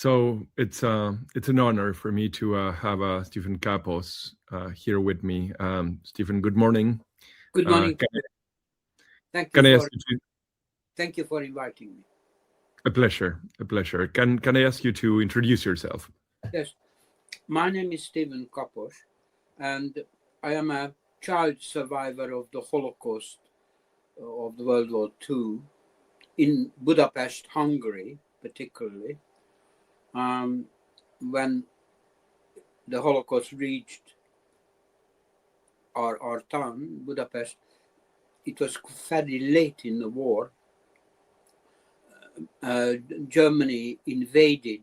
So it's an honor for me to have Stephen Kapos here with me. Stephen, good morning. Good morning. Thank you for inviting me. A pleasure. Can I ask you to introduce yourself? Yes, my name is Stephen Kapos, and I am a child survivor of the Holocaust of the World War II in Budapest, Hungary, particularly. When the Holocaust reached our town, Budapest, it was fairly late in the war. Germany invaded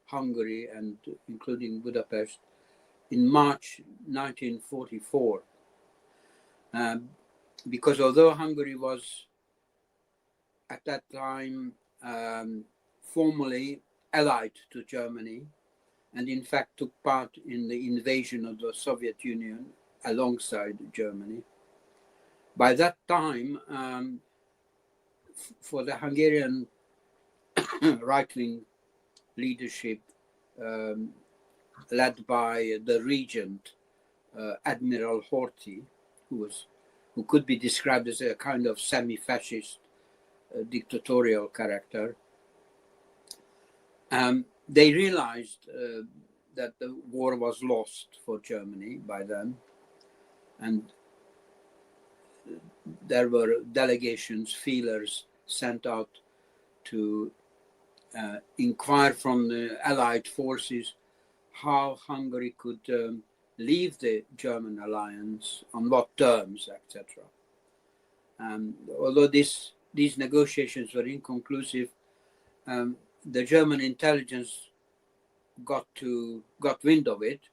Hungary, and including Budapest, in March 1944. Because although Hungary was at that time formally allied to Germany, and in fact took part in the invasion of the Soviet Union alongside Germany, by that time, for the Hungarian right-wing leadership, led by the regent, Admiral Horthy, who could be described as a kind of semi-fascist dictatorial character, they realized that the war was lost for Germany by then, and there were delegations, feelers sent out to inquire from the Allied forces how Hungary could leave the German alliance, on what terms, etc. Although these negotiations were inconclusive, the German intelligence got wind of it,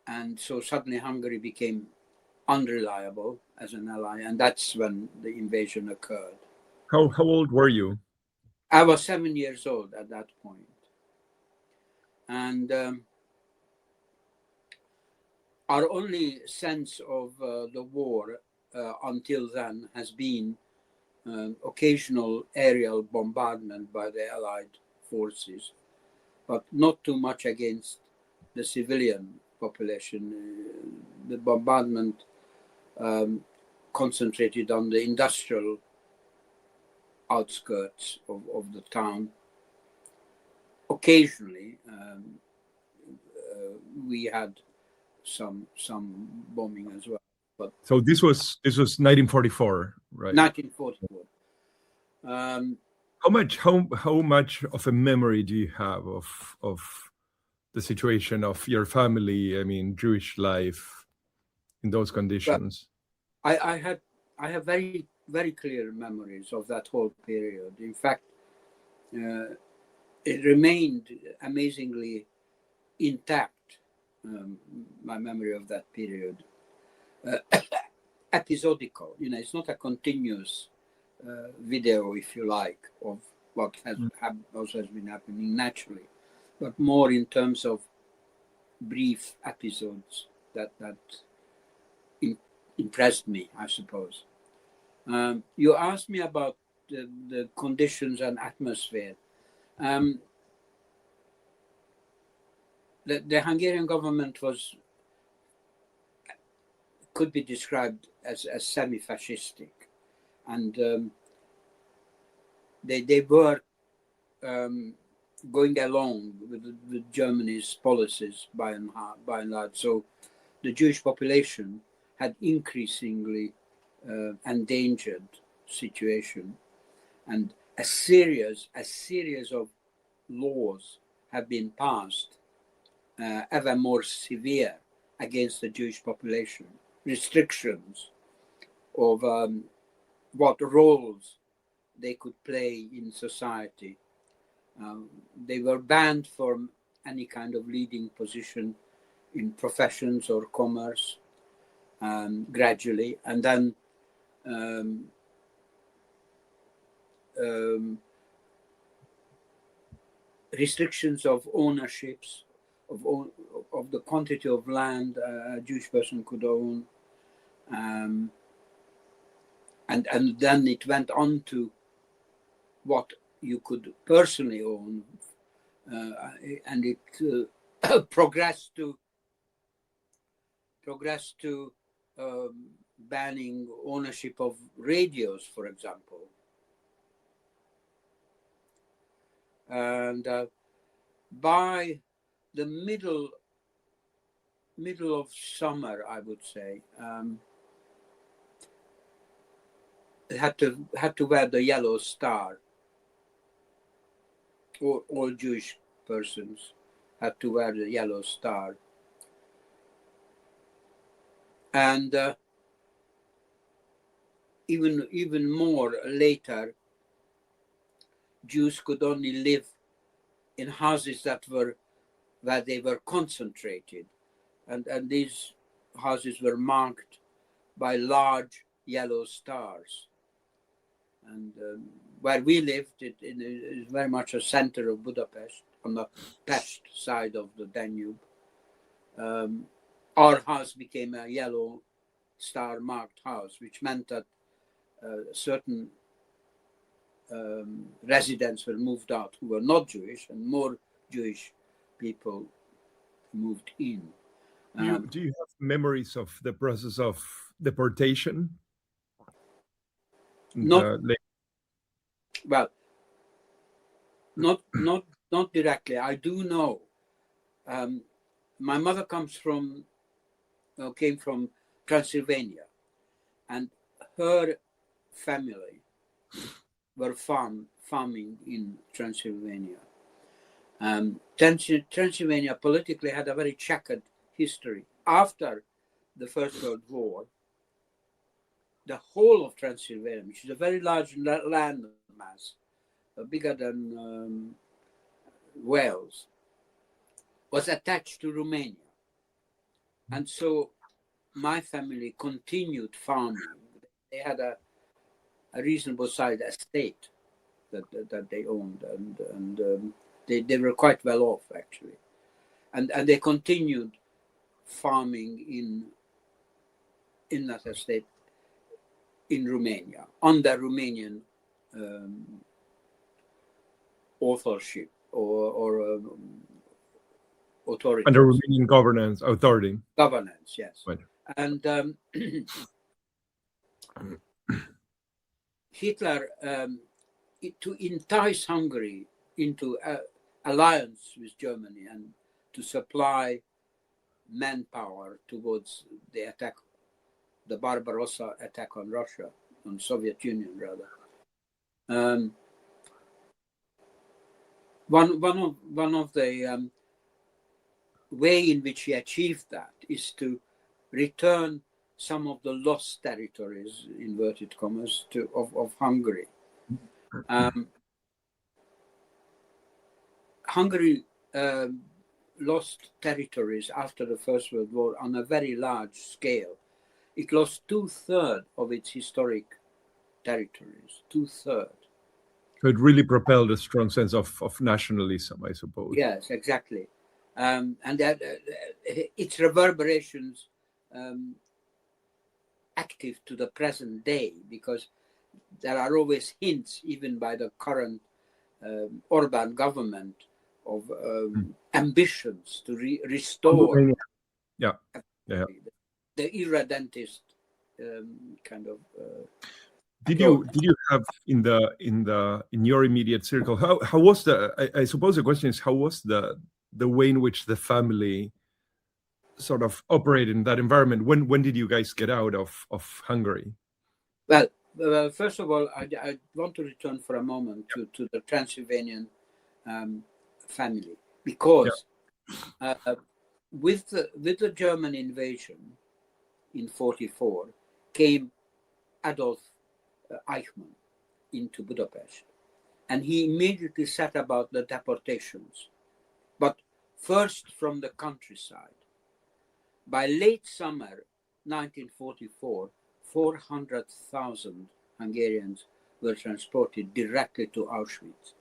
and so suddenly Hungary became unreliable as an ally, and that's when the invasion occurred. How old were you? I was 7 years old at that point. And our only sense of the war until then has been occasional aerial bombardment by the Allied forces, but not too much against the civilian population. The bombardment concentrated on the industrial outskirts of the town. Occasionally, we had some bombing as well. But so this was 1944, right? 1944. How much of a memory do you have of the situation of your family? I mean, Jewish life in those conditions. Well, I have very, very clear memories of that whole period. In fact, it remained amazingly intact, my memory of that period. Episodical, it's not a continuous video, if you like, of what has been happening naturally, but more in terms of brief episodes that impressed me, I suppose. You asked me about the conditions and atmosphere. The Hungarian government could be described as semi-fascistic, and they were going along with Germany's policies by and large. So the Jewish population had increasingly endangered situation, and a series of laws have been passed, ever more severe, against the Jewish population. Restrictions of what roles they could play in society. They were banned from any kind of leading position in professions or commerce, gradually, and then restrictions of ownerships, of the quantity of land a Jewish person could own, and then it went on to what you could personally own, and it progressed to banning ownership of radios, for example. And by the middle of summer, I would say, had to wear the yellow star. All Jewish persons had to wear the yellow star. And even more later, Jews could only live in houses where they were concentrated, and these houses were marked by large yellow stars. And where we lived, it is very much a center of Budapest, on the Pest side of the Danube. Our house became a yellow star marked house, which meant that certain residents were moved out who were not Jewish, and more Jewish people moved in. Do you have memories of the process of deportation? Not directly. I do know. My mother came from Transylvania, and her family were farming in Transylvania. Transylvania politically had a very checkered history. After the First World War, the whole of Transylvania, which is a very large land mass, bigger than Wales, was attached to Romania. And so my family continued farming. They had a reasonable sized estate that they owned, and they were quite well off, actually. And they continued farming in that estate in Romania, under Romanian authorship or authority. Under Romanian authority. Governance, yes. Right. And Hitler, to entice Hungary into alliance with Germany and to supply manpower towards the Barbarossa attack on Russia, on Soviet Union rather. One of the way in which he achieved that is to return some of the lost territories, inverted commas, of Hungary. Hungary lost territories after the First World War on a very large scale. It lost 2/3 of its historic territories, 2/3. So it really propelled a strong sense of nationalism, I suppose. Yes, exactly. And that its reverberations active to the present day, because there are always hints, even by the current Orban government, of ambitions to restore the irredentist kind of. Did you have in your immediate circle, how was I suppose the question is, how was the way in which the family sort of operated in that environment? When did you guys get out of Hungary? Well, first of all, I want to return for a moment to the Transylvanian family, because with the German invasion in 1944 came Adolf Eichmann into Budapest, and he immediately set about the deportations, but first from the countryside. By late summer 1944, 400,000 Hungarians were transported directly to Auschwitz.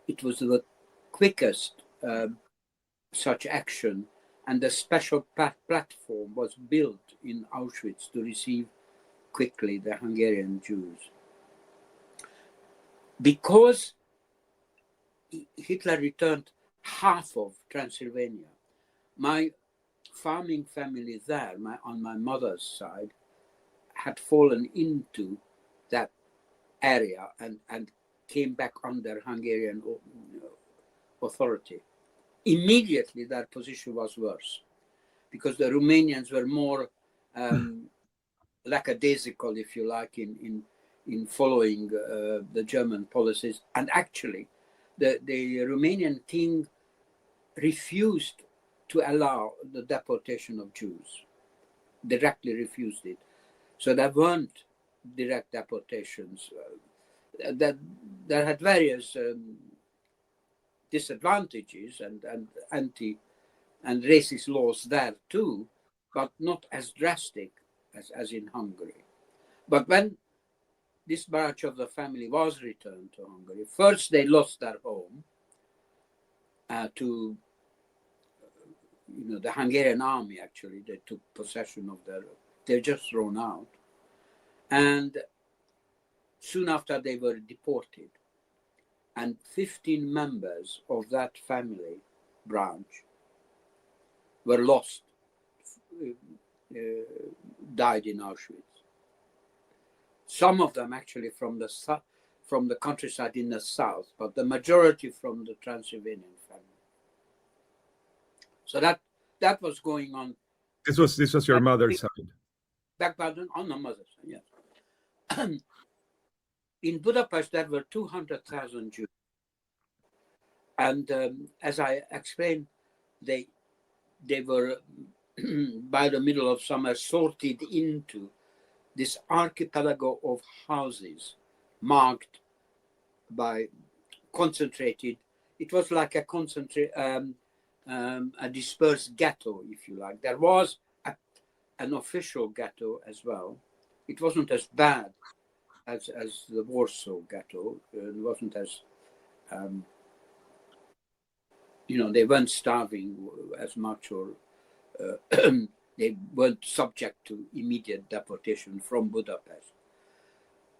It was the quickest such action, and a special platform was built in Auschwitz to receive quickly the Hungarian Jews. Because Hitler returned half of Transylvania. My farming family there, on my mother's side, had fallen into that area and came back under Hungarian authority. Immediately, their position was worse because the Romanians were more lackadaisical, if you like, in following the German policies. And actually, the Romanian king refused to allow the deportation of Jews, directly refused it. So there weren't direct deportations. That there had various disadvantages and anti and racist laws there too, but not as drastic as in Hungary. But when this branch of the family was returned to Hungary, first they lost their home to the Hungarian army. Actually, they took possession of they're just thrown out. And soon after they were deported. And 15 members of that family branch were lost, died in Auschwitz. Some of them actually from the countryside in the south, but the majority from the Transylvanian family. So that was going on. This was your mother's side. Back on the mother's side, yes. In Budapest, there were 200,000 Jews. And as I explained, they were, by the middle of summer, sorted into this archipelago of houses marked by concentrated. It was like a a dispersed ghetto, if you like. There was an official ghetto as well. It wasn't as bad as the Warsaw ghetto. It wasn't as, they weren't starving as much, or they weren't subject to immediate deportation from Budapest.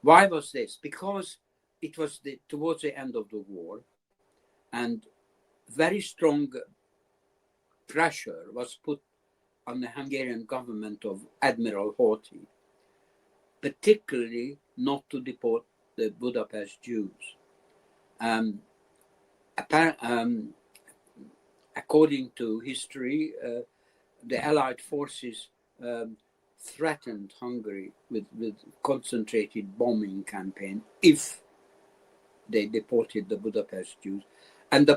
Why was this? Because it was towards the end of the war, and very strong pressure was put on the Hungarian government of Admiral Horthy, particularly not to deport the Budapest Jews. According to history, the Allied forces threatened Hungary with concentrated bombing campaign if they deported the Budapest Jews, and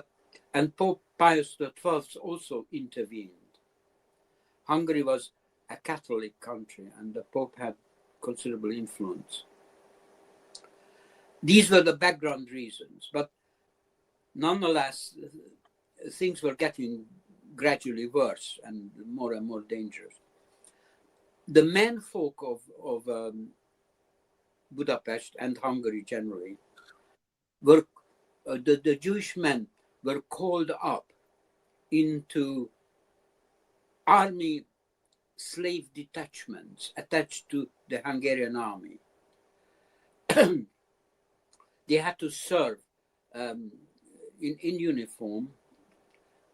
Pope Pius XII also intervened. Hungary was a Catholic country, and the Pope had considerable influence. These were the background reasons, but nonetheless, things were getting gradually worse and more dangerous. The men folk of Budapest and Hungary generally were the Jewish men were called up into army slave detachments attached to the Hungarian army. They had to serve in uniform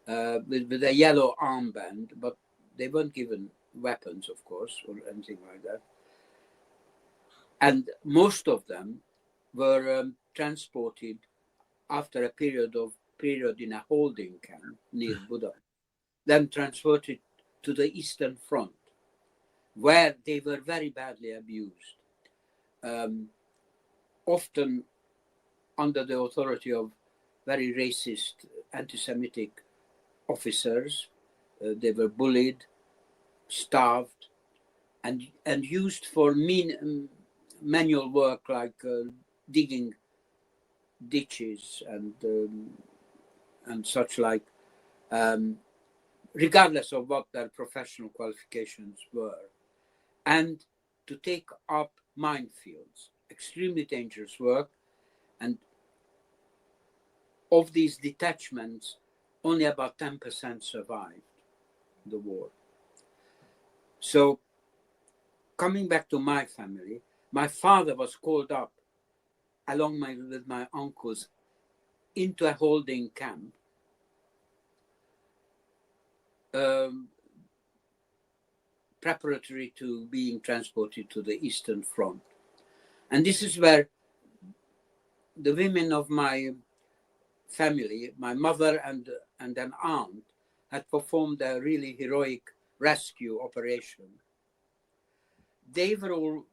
with a yellow armband, but they weren't given weapons, of course, or anything like that. And most of them were transported after a period in a holding camp near Budapest, then transported to the Eastern Front, where they were very badly abused, often under the authority of very racist, anti-Semitic officers. They were bullied, starved, and used for manual work like digging ditches and such like, regardless of what their professional qualifications were, and to take up minefields, extremely dangerous work. And of these detachments, only about 10% survived the war. So, coming back to my family, my father was called up along with my uncles into a holding camp um, preparatory to being transported to the Eastern Front. And this is where the women of my family, my mother and an aunt, had performed a really heroic rescue operation. They were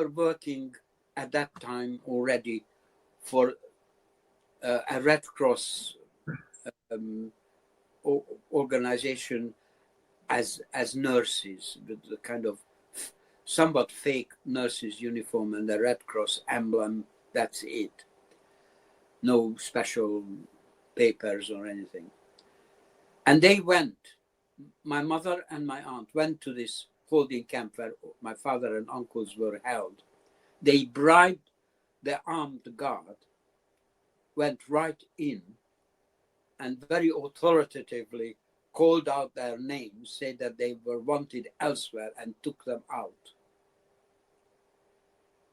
working at that time already for a Red Cross organization as nurses, with the kind of somewhat fake nurses uniform and the Red Cross emblem. That's it. No special papers or anything. And they went, my mother and my aunt went to this holding camp where my father and uncles were held. They bribed the armed guard, went right in, and very authoritatively called out their names, said that they were wanted elsewhere, and took them out.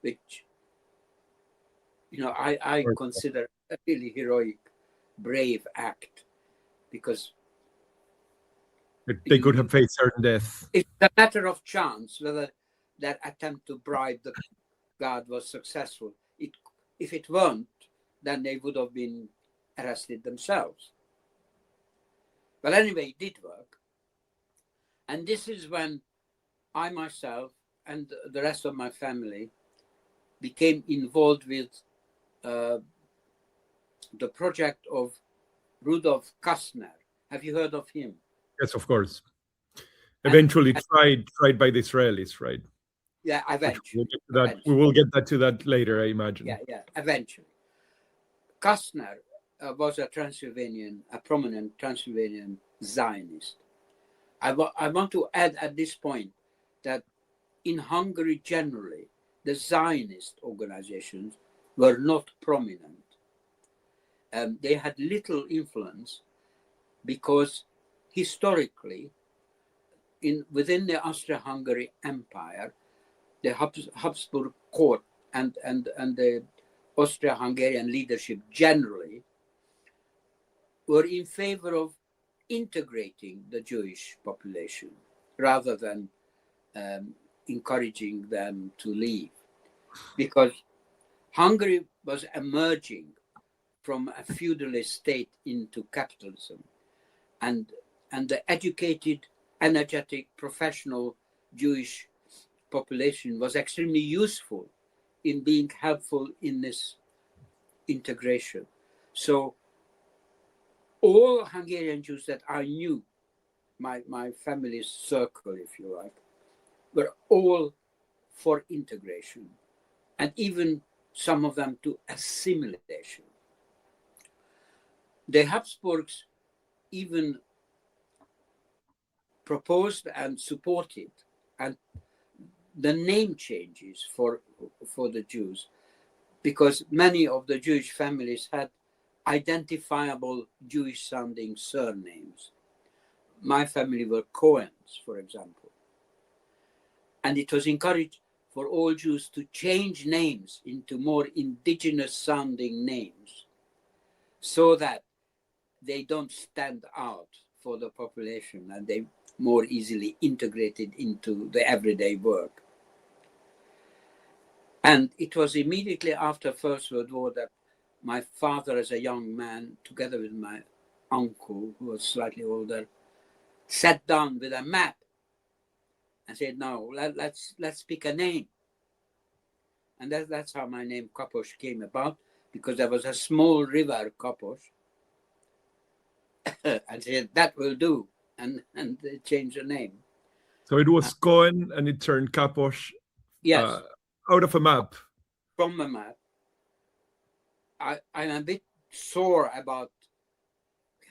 Which, I consider a really heroic, brave act, because they could have faced certain death. it's a matter of chance whether that attempt to bribe the guard was successful. If it weren't, then they would have been arrested themselves. But anyway, it did work. And this is when I myself and the rest of my family became involved with the project of Rudolf Kastner. Have you heard of him? Yes, of course. Eventually tried by the Israelis, right? Yeah, eventually. We will get to that later, I imagine. Yeah, eventually. Kastner was a prominent Transylvanian Zionist. I want to add at this point that in Hungary generally, the Zionist organizations were not prominent. They had little influence because historically, within the Austro-Hungary Empire, the Habsburg court and the Austro-Hungarian leadership generally were in favor of integrating the Jewish population rather than encouraging them to leave, because Hungary was emerging from a feudalist state into capitalism, and the educated, energetic, professional Jewish population was extremely useful in being helpful in this integration. So all Hungarian Jews that I knew, my family's circle, if you like, were all for integration, and even some of them to assimilation. The Habsburgs even proposed and supported and the name changes for the Jews, because many of the Jewish families had identifiable Jewish sounding surnames. My family were Cohens, for example. And it was encouraged for all Jews to change names into more indigenous sounding names so that they don't stand out for the population and they more easily integrated into the everyday work. And it was immediately after First World War that my father, as a young man, together with my uncle, who was slightly older, sat down with a map and said, "No, let's pick a name." And that's how my name Kapos came about, because there was a small river, Kapos, and said that will do, and they changed the name. So it was Cohen, and it turned Kapos. Yes, out of a map. From a map. I'm a bit sore about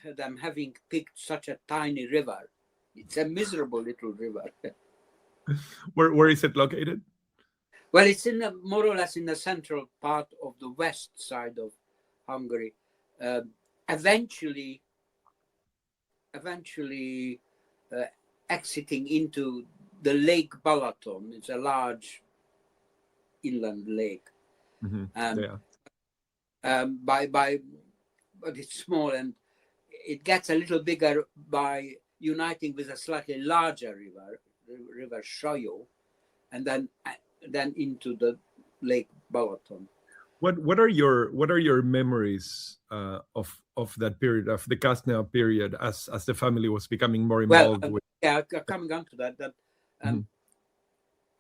them having picked such a tiny river. It's a miserable little river. Where is it located? Well, it's more or less in the central part of the west side of Hungary. Eventually exiting into the Lake Balaton. It's a large inland lake. Mm-hmm. But it's small, and it gets a little bigger by uniting with a slightly larger river, River Shayo, and then into the Lake Balaton. What are your memories of that period, of the Kasna period, as the family was becoming more involved with? Yeah, coming on to that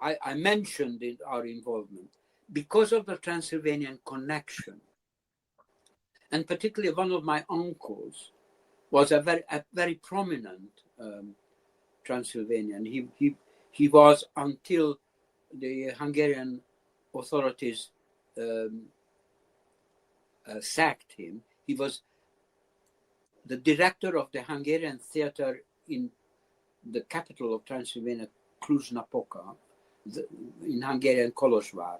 I mentioned our involvement because of the Transylvanian connection, and particularly one of my uncles was a very prominent Transylvanian. He was, until the Hungarian authorities sacked him, he was the director of the Hungarian theater in the capital of Transylvania, Cluj-Napoca, in Hungarian Kolozsvár,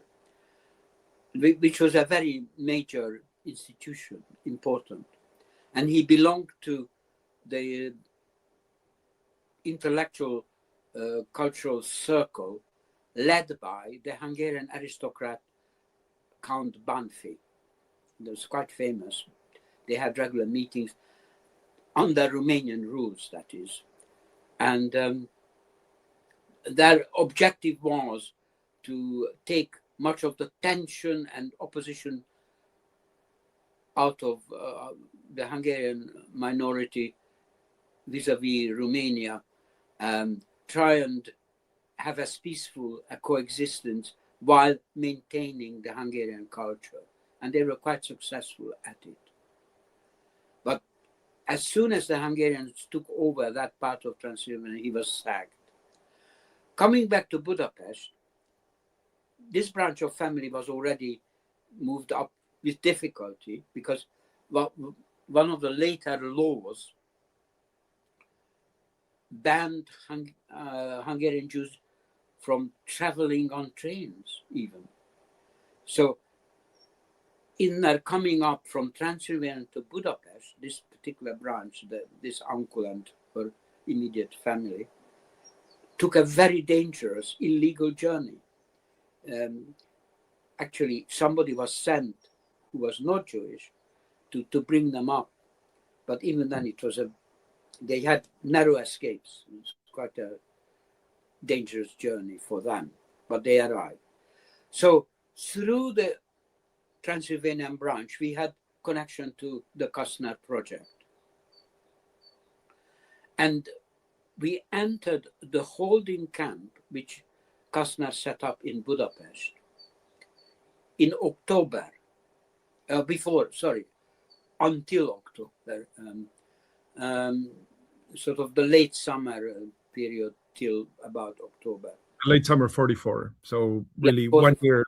which was a very major institution, important. And he belonged to the intellectual cultural circle led by the Hungarian aristocrat Count Banfi. He was quite famous. They had regular meetings under Romanian rules, that is. And their objective was to take much of the tension and opposition out of the Hungarian minority vis-a-vis Romania, try and have as peaceful a coexistence while maintaining the Hungarian culture. And they were quite successful at it. But as soon as the Hungarians took over that part of Transylvania, he was sacked. Coming back to Budapest, this branch of family was already moved up with difficulty because one of the later laws banned Hungarian Jews from traveling on trains even. So in their coming up from Transylvania to Budapest, this particular branch, this uncle and her immediate family, took a very dangerous, illegal journey. Actually, somebody was sent who was not Jewish to bring them up. But even then, they had narrow escapes. It was quite a dangerous journey for them, but they arrived. So through the Transylvanian branch, we had connection to the Kastner project. And we entered the holding camp, which Kastner set up in Budapest in October, until October, sort of the late summer period till about October. Late summer 44. So really 1 year,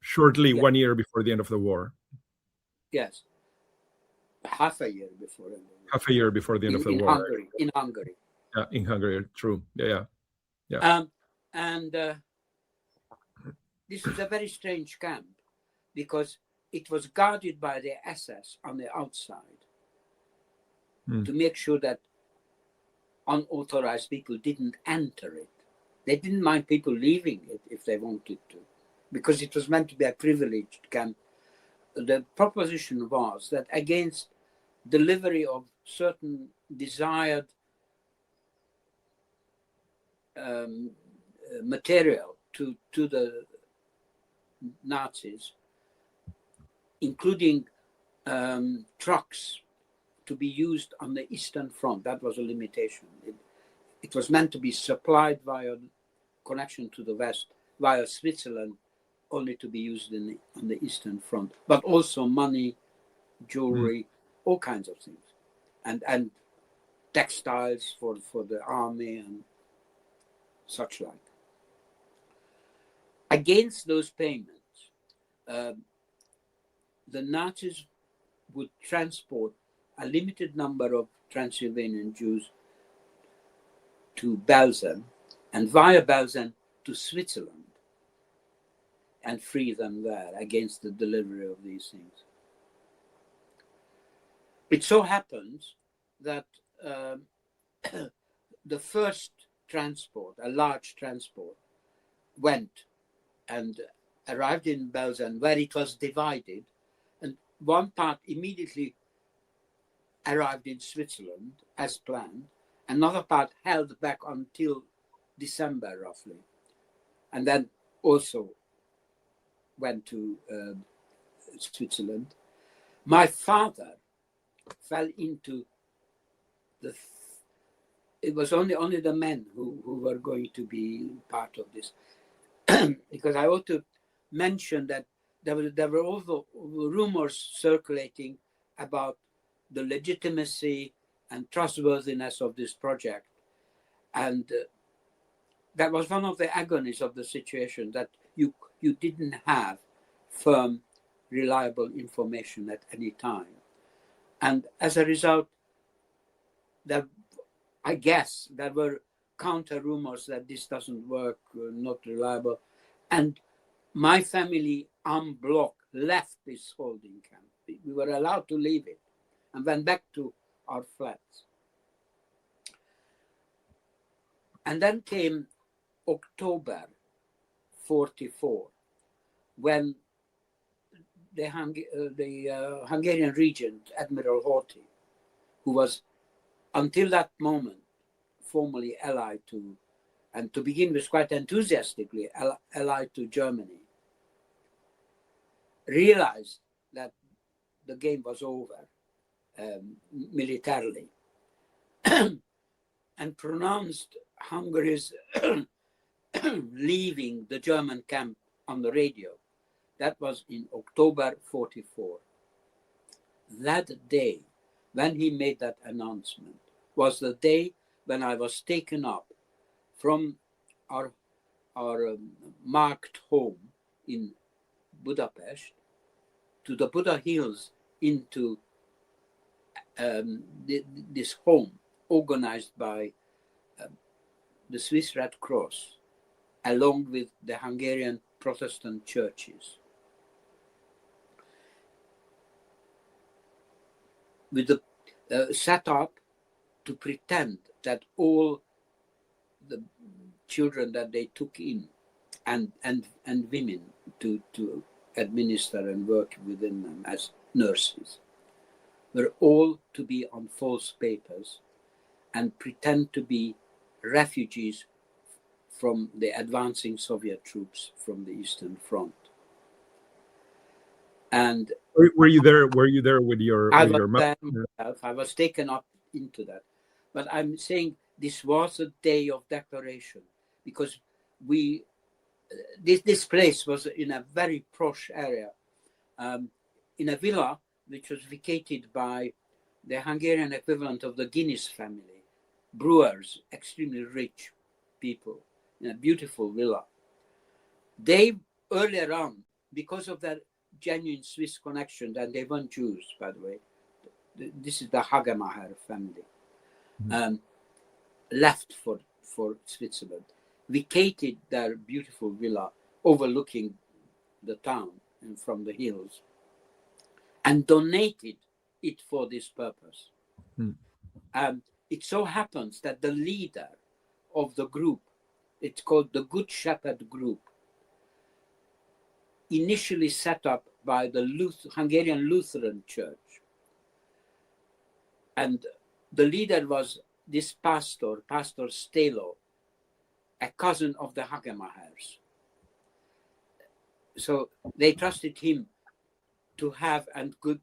shortly 1 year before the end of the war. Yes. Half a year before. Half a year before the end of the war. In Hungary. Yeah, in Hungary, true. Yeah. And this is a very strange camp because it was guarded by the SS on the outside to make sure that unauthorized people didn't enter it. They didn't mind people leaving it if they wanted to, because it was meant to be a privileged camp. The proposition was that against delivery of certain desired material to the Nazis, including trucks to be used on the Eastern Front. That was a limitation. It was meant to be supplied via connection to the West, via Switzerland, only to be used on the Eastern Front, but also money, jewelry, all kinds of things, and textiles for the army and such like. Against those payments, the Nazis would transport a limited number of Transylvanian Jews to Belsen, and via Belsen to Switzerland, and free them there against the delivery of these things. It so happens that the first transport, a large transport, went and arrived in Belsen, where it was divided, and one part immediately arrived in Switzerland as planned, Another part held back until December, roughly, and then also went to Switzerland. My father fell into it was only the men who were going to be part of this. Because I ought to mention that there were also rumors circulating about the legitimacy and trustworthiness of this project. And that was one of the agonies of the situation, that you didn't have firm, reliable information at any time. And as a result, I guess there were counter rumors that this doesn't work, not reliable. And my family en bloc left this holding camp. We were allowed to leave it and went back to our flats. And then came October 44, when the Hungarian regent, Admiral Horthy, who was until that moment formally allied to, and to begin with quite enthusiastically allied to Germany, realized that the game was over militarily and pronounced Hungary's leaving the German camp on the radio. That was in October 44. That day, when he made that announcement, was the day when I was taken up from our marked home in Budapest to the Buda Hills into this home organized by the Swiss Red Cross, along with the Hungarian Protestant churches, with the set up to pretend that all the children that they took in and women to administer and work within them as nurses were all to be on false papers and pretend to be refugees from the advancing Soviet troops from the Eastern Front. And were you there with your mother? I was taken up into that. But I'm saying this was a day of declaration, because this place was in a very posh area, in a villa which was vacated by the Hungarian equivalent of the Guinness family, brewers, extremely rich people, in a beautiful villa. They earlier on, because of their genuine Swiss connection, and they weren't Jews, by the way, this is the Hagermacher family, left for Switzerland, vacated their beautiful villa overlooking the town and from the hills, and donated it for this purpose. It so happens that the leader of the group, it's called the Good Shepherd Group, initially set up by the Hungarian Lutheran Church. And the leader was this pastor, Pastor Stelo, a cousin of the Hagermachers. So they trusted him to have and put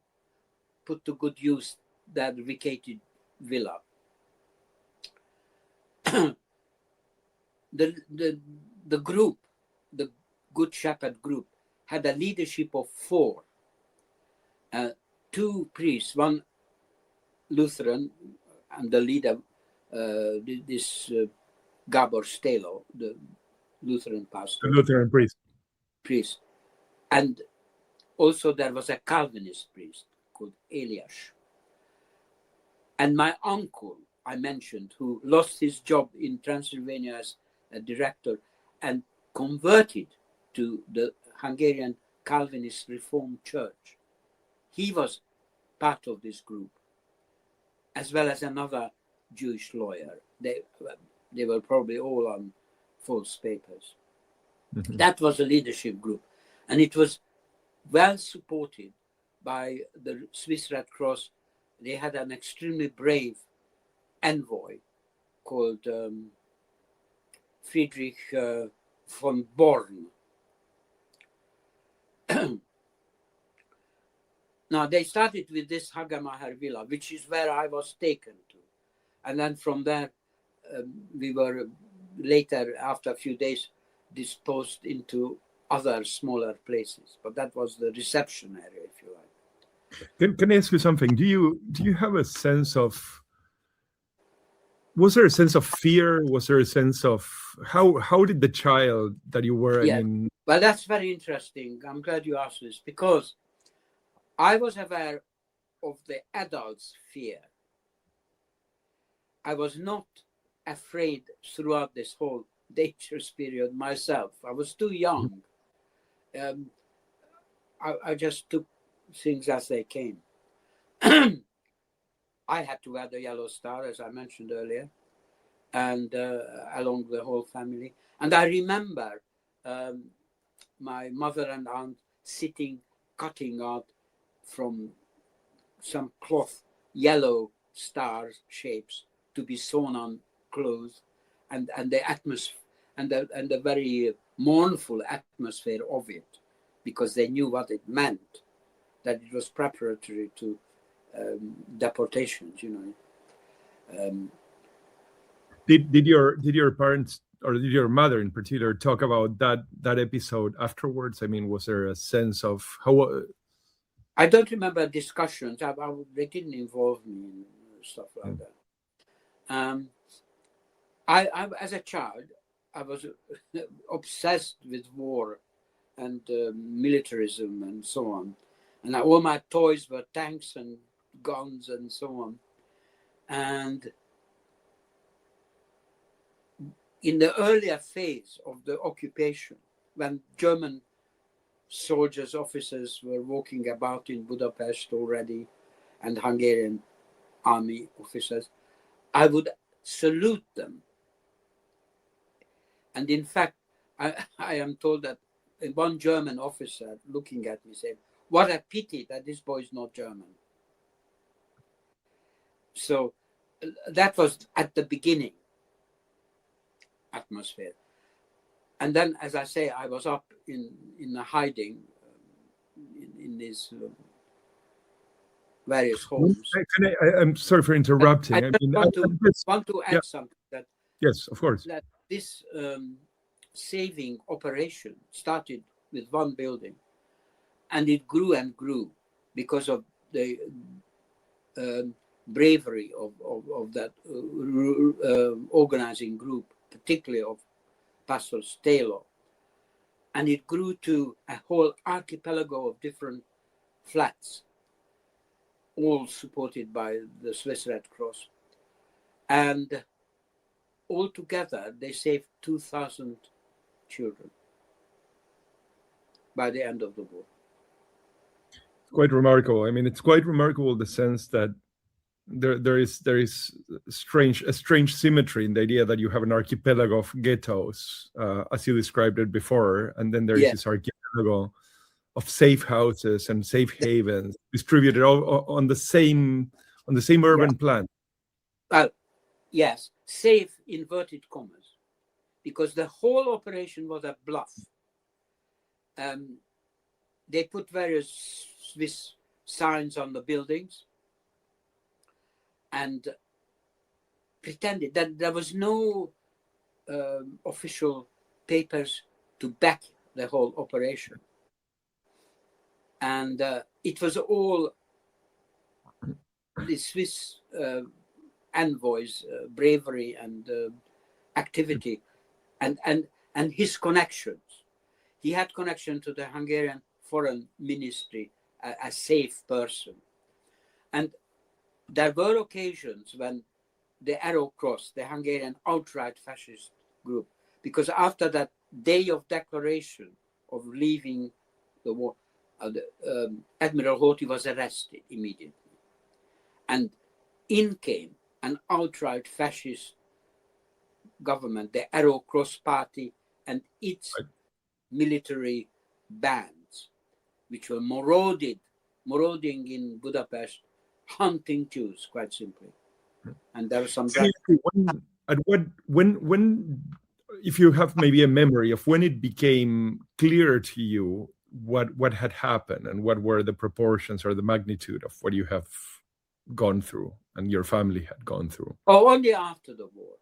to good use that vacated villa. The group, the Good Shepherd Group, had a leadership of 4, 2 priests, one Lutheran, and the leader, this Gabor Stelo, the Lutheran pastor. The Lutheran priest. And also there was a Calvinist priest called Elias. And my uncle, I mentioned, who lost his job in Transylvania as a director and converted to the Hungarian Calvinist Reformed Church. He was part of this group, as well as another Jewish lawyer. They were probably all on false papers. That was a leadership group, and it was well supported by the Swiss Red Cross. They had an extremely brave envoy called Friedrich von Born. Now, they started with this Hagamaher villa, which is where I was taken to. And then from there, we were later, after a few days, disposed into other smaller places. But that was the reception area, if you like. Can I ask you something? Do you have a sense of, was there a sense of fear? Was there a sense of, how did the child that you were, Yeah. I mean... Well, that's very interesting. I'm glad you asked this, because I was aware of the adults' fear. I was not afraid throughout this whole dangerous period myself. I was too young. I just took things as they came. I had to wear the yellow star, as I mentioned earlier, and along the whole family. And I remember my mother and aunt sitting, cutting out from some cloth yellow star shapes to be sewn on clothes, and the atmosphere and the very mournful atmosphere of it, because they knew what it meant, that it was preparatory to deportations, you know. Did your parents, or did your mother in particular, talk about that episode afterwards? I mean, was there a sense of how... I don't remember discussions. They didn't involve me in stuff like that. I as a child, I was obsessed with war and militarism and so on. And all my toys were tanks and guns and so on. And in the earlier phase of the occupation, when German soldiers, officers were walking about in Budapest already, and Hungarian army officers, I would salute them. And in fact, I am told that one German officer looking at me said, "What a pity that this boy is not German." So that was at the beginning atmosphere. And then, as I say, I was up in a hiding in these various homes. I'm sorry for interrupting. I want to add something. That yes, of course. That this saving operation started with one building, and it grew and grew because of the bravery of that organizing group, particularly of Pastor Stalo. And it grew to a whole archipelago of different flats, all supported by the Swiss Red Cross. And altogether, they saved 2,000 children by the end of the war. Quite remarkable. I mean, it's quite remarkable the sense that there is a strange symmetry in the idea that you have an archipelago of ghettos, as you described it before, and then there is this archipelago of safe houses and safe havens distributed all on the same urban plan. Well, yes, safe inverted commas, because the whole operation was a bluff. They put various Swiss signs on the buildings and pretended that there was no official papers to back the whole operation. And it was all the Swiss envoy's bravery and activity and his connections. He had connection to the Hungarian foreign ministry, a safe person. And there were occasions when the Arrow Cross, the Hungarian outright fascist group, because after that day of declaration of leaving the war, Admiral Horthy was arrested immediately. And in came an outright fascist government, the Arrow Cross Party and its military bands, which were marauding in Budapest, hunting Jews, quite simply. And there was some... at what when if you have maybe a memory of when it became clear to you what had happened and what were the proportions or the magnitude of what you have gone through and your family had gone through. Oh, only after the war,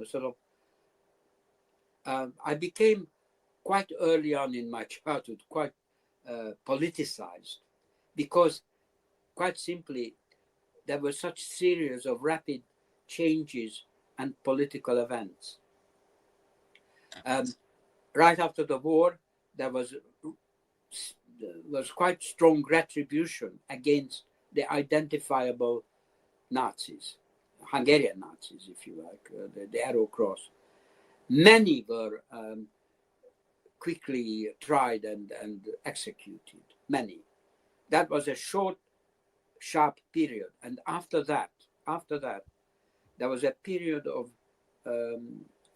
sort of. I became quite early on in my childhood quite politicized, because quite simply there were such series of rapid changes and political events. Right after the war, there was quite strong retribution against the identifiable Nazis, Hungarian Nazis, if you like, the Arrow Cross. Many were quickly tried and executed, many. That was a short, sharp period. And after that, there was a period of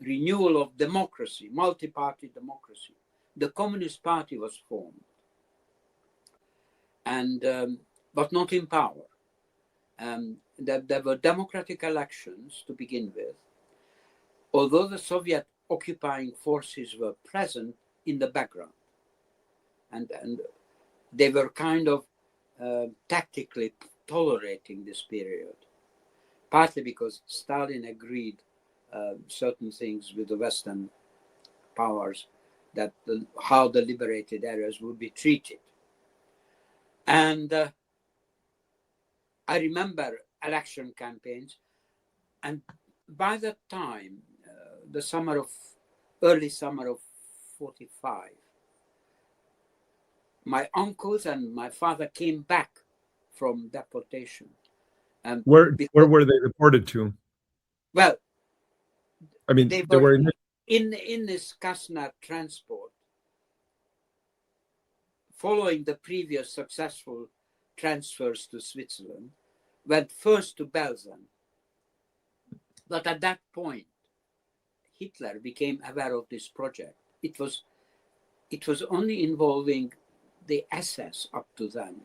renewal of democracy, multi-party democracy. The Communist Party was formed, and but not in power. There were democratic elections to begin with, although the Soviet occupying forces were present in the background, and they were kind of tactically tolerating this period, partly because Stalin agreed certain things with the Western powers, that how the liberated areas would be treated. And I remember election campaigns, and by that time, early summer of 45, my uncles and my father came back from deportation. Where were they deported to? Well, I mean, they were were in this Kasna transport, following the previous successful transfers to Switzerland, went first to Belgium. But at that point, Hitler became aware of this project. It was only involving the SS up to then.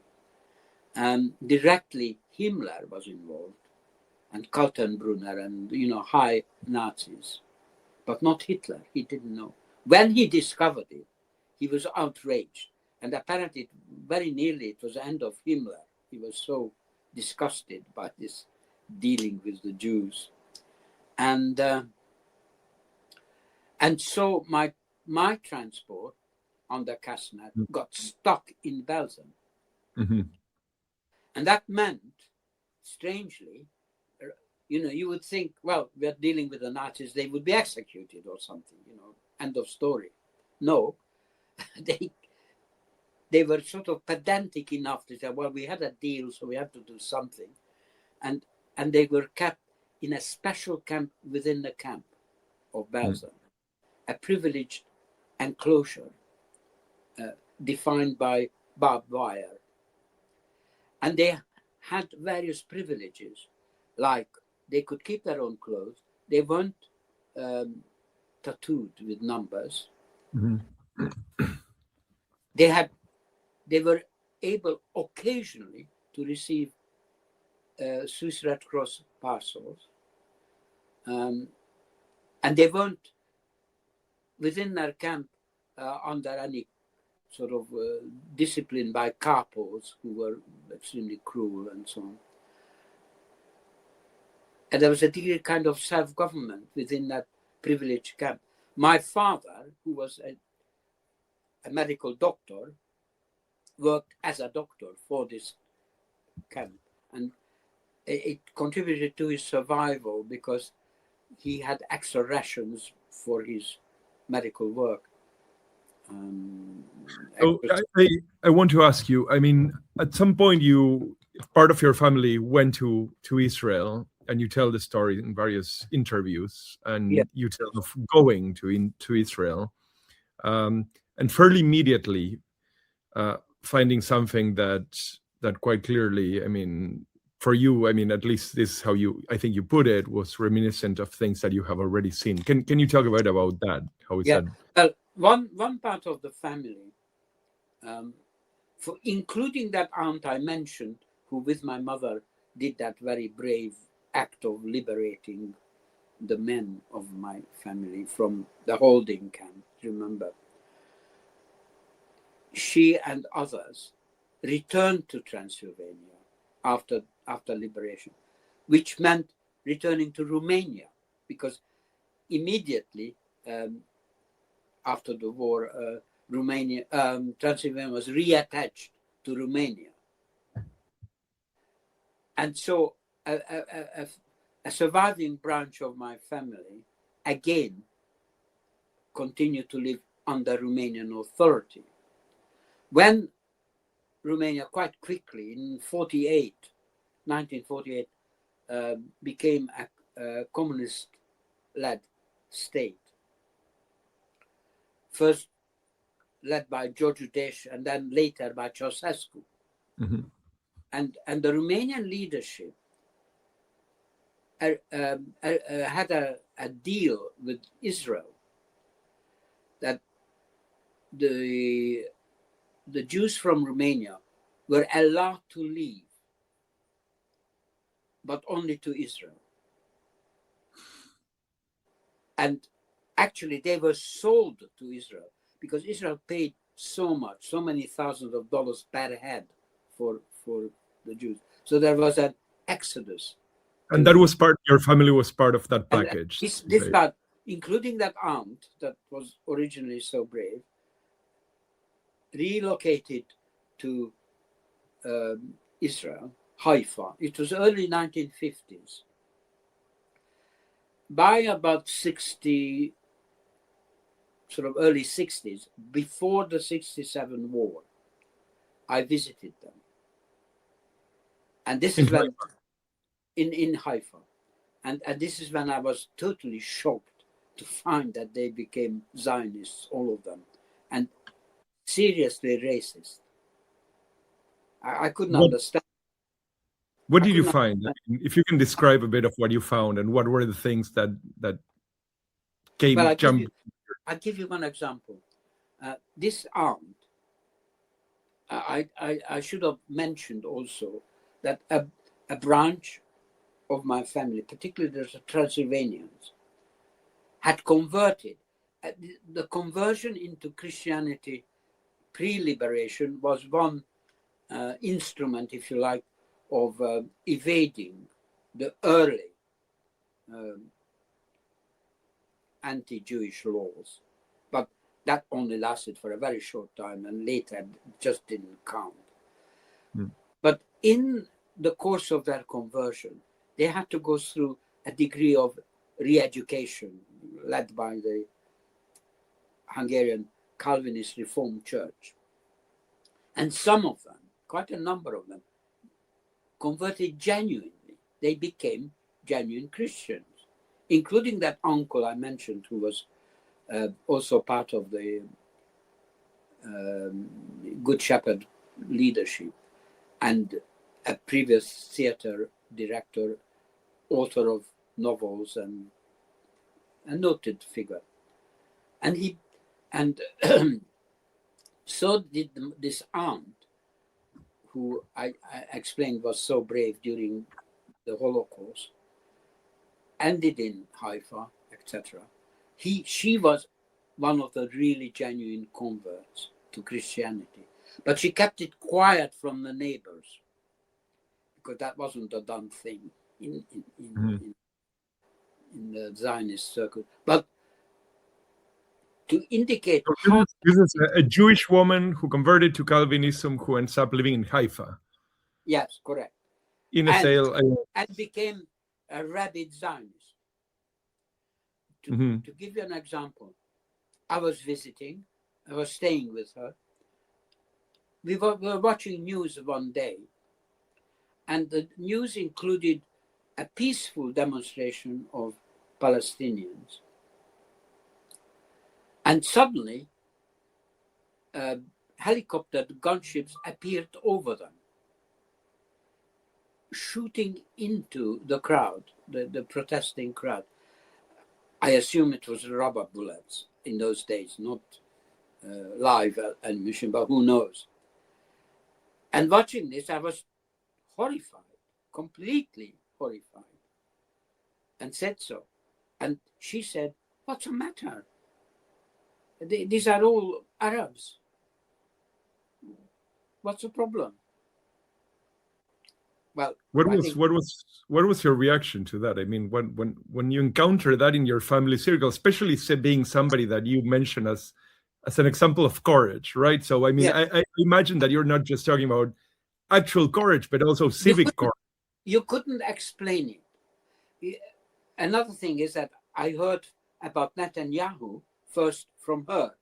And directly Himmler was involved, and Kaltenbrunner, and high Nazis, but not Hitler. He didn't know. When he discovered it, he was outraged, and apparently very nearly it was the end of Himmler. He was so disgusted by this dealing with the Jews, and so my transport on the Kasna got stuck in Belgium. Mm-hmm. And that meant, strangely, you would think, well, we're dealing with the Nazis, they would be executed or something, end of story. No, they were sort of pedantic enough to say, well, we had a deal, so we have to do something. And they were kept in a special camp within the camp of Belgium, a privileged enclosure defined by barbed wire. And they had various privileges, like they could keep their own clothes. They weren't tattooed with numbers. Mm-hmm. They were able occasionally to receive Swiss Red Cross parcels. And they weren't within their camp under any sort of discipline by Kapos, who were extremely cruel and so on. And there was a degree kind of self-government within that privileged camp. My father, who was a medical doctor, worked as a doctor for this camp. And it contributed to his survival because he had extra rations for his medical work. So I want to ask you, I mean, at some point part of your family went to Israel, and you tell the story in various interviews, and you tell of going to Israel, and fairly immediately finding something that quite clearly, I mean, for you, I mean, at least this is how I think you put it, was reminiscent of things that you have already seen. Can you talk about that? How is that? Well, one part of the family, for including that aunt I mentioned, who with my mother did that very brave act of liberating the men of my family from the holding camp, remember, she and others returned to Transylvania after liberation, which meant returning to Romania, because immediately after the war, Transylvania was reattached to Romania. And so a surviving branch of my family again continued to live under Romanian authority. When Romania quite quickly in 1948, became a communist-led state, first led by George Udeș and then later by Ceausescu. Mm-hmm. And the Romanian leadership had a deal with Israel that the Jews from Romania were allowed to leave, but only to Israel. And actually they were sold to Israel because Israel paid so much, so many thousands of dollars per head for the Jews. So there was an exodus. And that was your family was part of that package. This part, including that aunt that was originally so brave, relocated to Israel, Haifa. It was early 1950s. By about 60, sort of early 60s, before the 67 war, I visited them. And this is when, in Haifa. And this is when I was totally shocked to find that they became Zionists, all of them, and seriously racist. I couldn't understand. What did you find? If you can describe a bit of what you found and what were the things that came. Well, I'll give you one example. This aunt, I should have mentioned also that a branch of my family, particularly the Transylvanians, had converted. The conversion into Christianity pre-liberation was one instrument, if you like, of evading the early anti-Jewish laws. But that only lasted for a very short time, and later just didn't count. Mm. But in the course of their conversion, they had to go through a degree of re-education led by the Hungarian Calvinist Reformed Church. And some of them, quite a number of them, converted genuinely. They became genuine Christians, including that uncle I mentioned who was also part of the Good Shepherd leadership and a previous theater director, author of novels, and a noted figure. And so did this aunt, who I explained was so brave during the Holocaust, ended in Haifa, etc. She was one of the really genuine converts to Christianity, but she kept it quiet from the neighbors because that wasn't a done thing in the Zionist circle. But to indicate how this is a Jewish woman who converted to Calvinism who ends up living in Haifa. Yes, correct. And became a rabid Zionist. To give you an example, I was staying with her. We were watching news one day, and the news included a peaceful demonstration of Palestinians. And suddenly, helicopter gunships appeared over them, shooting into the crowd, the protesting crowd. I assume it was rubber bullets in those days, not live ammunition, but who knows. And watching this, I was horrified, completely horrified, and said so. And she said, "What's the matter? These are all Arabs. What's the problem?" Well, What was your reaction to that? I mean, when you encounter that in your family circle, especially being somebody that you mentioned as an example of courage, right? So I mean, yes. I imagine that you're not just talking about actual courage, but also civic courage. You couldn't explain it. Another thing is that I heard about Netanyahu first from her.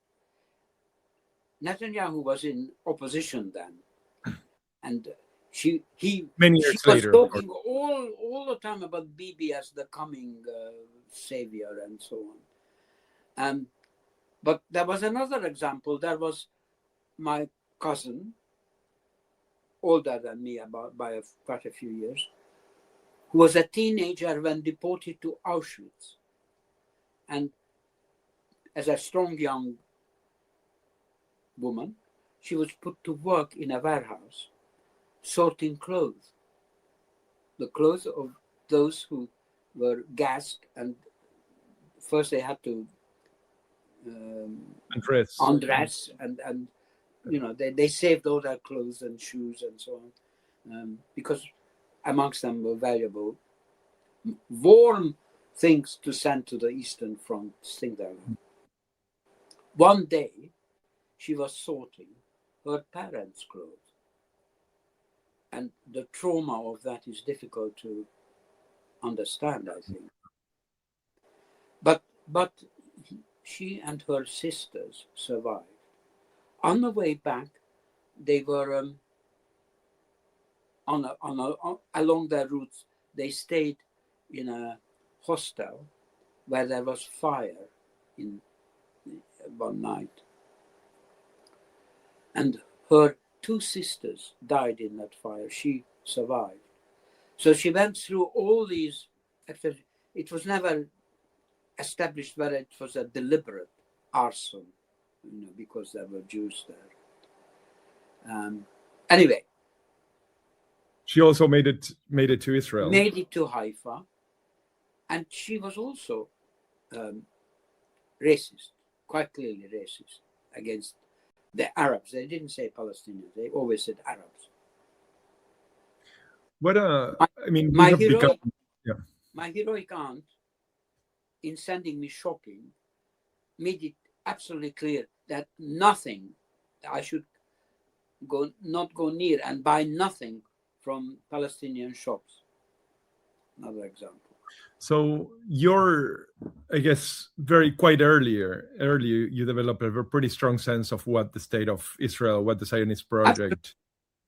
Netanyahu was in opposition then, and she Many years was later, talking all the time about Bibi as the coming savior and so on. But there was another example. There was my cousin, older than me by quite a few years, who was a teenager when deported to Auschwitz. And as a strong young woman, she was put to work in a warehouse, sorting clothes, the clothes of those who were gassed, and first they had to undress and you know, they saved all their clothes and shoes and so on, because amongst them were valuable warm things to send to the Eastern Front, things like that. One day she was sorting her parents' clothes, and the trauma of that is difficult to understand, I think. But she and her sisters survived. On the way back, they were along their routes. They stayed in a hostel where there was fire in one night, and her two sisters died in that fire. She survived. So she went through all these. It was never established whether it was a deliberate arson, you know, because there were Jews there. Anyway, she also made it to Israel. Made it to Haifa, and she was also racist, quite clearly racist against the Arabs. They didn't say Palestinians; they always said Arabs. My heroic aunt, in sending me shopping, made it absolutely clear that nothing, I should not go near and buy nothing from Palestinian shops. Another example. So you're, I guess, quite early, you developed a pretty strong sense of what the state of Israel, what the Zionist project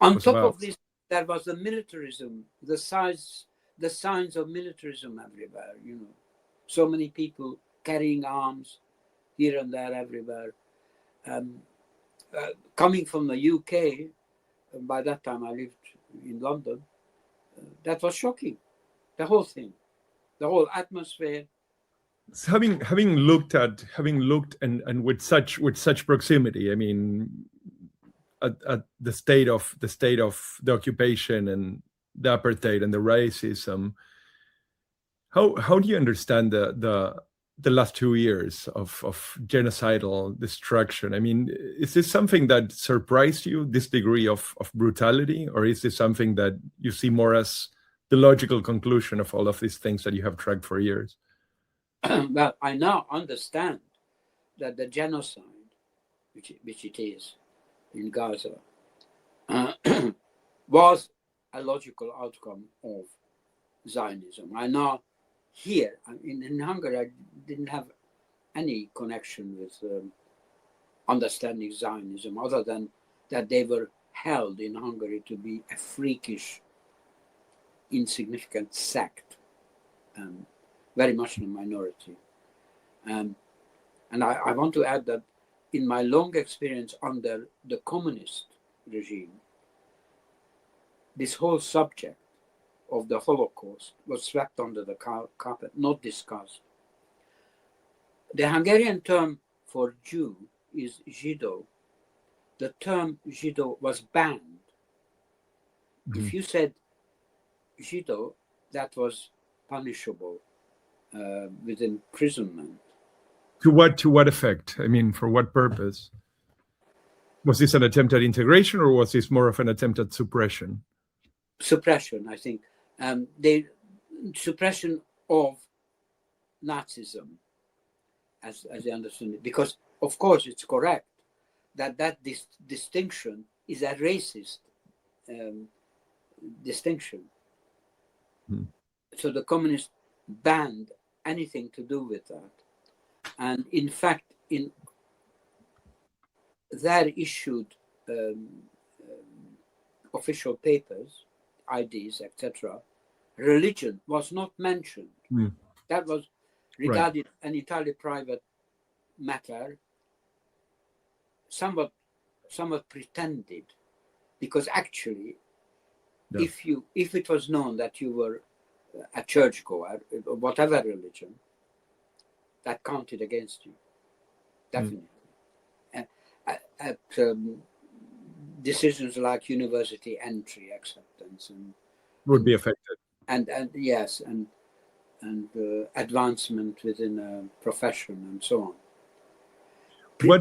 on was top about. Of this, there was the militarism, the signs of militarism everywhere, you know. So many people carrying arms here and there everywhere. Coming from the UK, by that time I lived in London, that was shocking. The whole thing, the whole atmosphere. So having looked and with such proximity, I mean, at the state of the occupation and the apartheid and the racism, how do you understand the last 2 years of genocidal destruction? I mean, is this something that surprised you, this degree of brutality, or is this something that you see more as the logical conclusion of all of these things that you have tracked for years? Well, I now understand that the genocide, which it is in Gaza, was a logical outcome of Zionism. I now hear, in Hungary, I didn't have any connection with understanding Zionism other than that they were held in Hungary to be a freakish, insignificant sect, very much in a minority. And I want to add that in my long experience under the communist regime, this whole subject of the Holocaust was swept under the carpet, not discussed. The Hungarian term for Jew is Zsidó. The term Zsidó was banned. Mm-hmm. If you said Zsidó, that was punishable. with imprisonment. To what effect? I mean, for what purpose? Was this an attempt at integration, or was this more of an attempt at suppression? Suppression, I think. The suppression of Nazism, as I understand it, because of course it's correct that this distinction is a racist distinction. So the communists banned anything to do with that, and in fact, in their issued official papers, IDs, etc., religion was not mentioned. That was regarded an entirely private matter, somewhat pretended, because actually, if it was known that you were a churchgoer, whatever religion, that counted against you, definitely. At decisions like university entry, acceptance, and would be affected, and yes, and advancement within a profession and so on.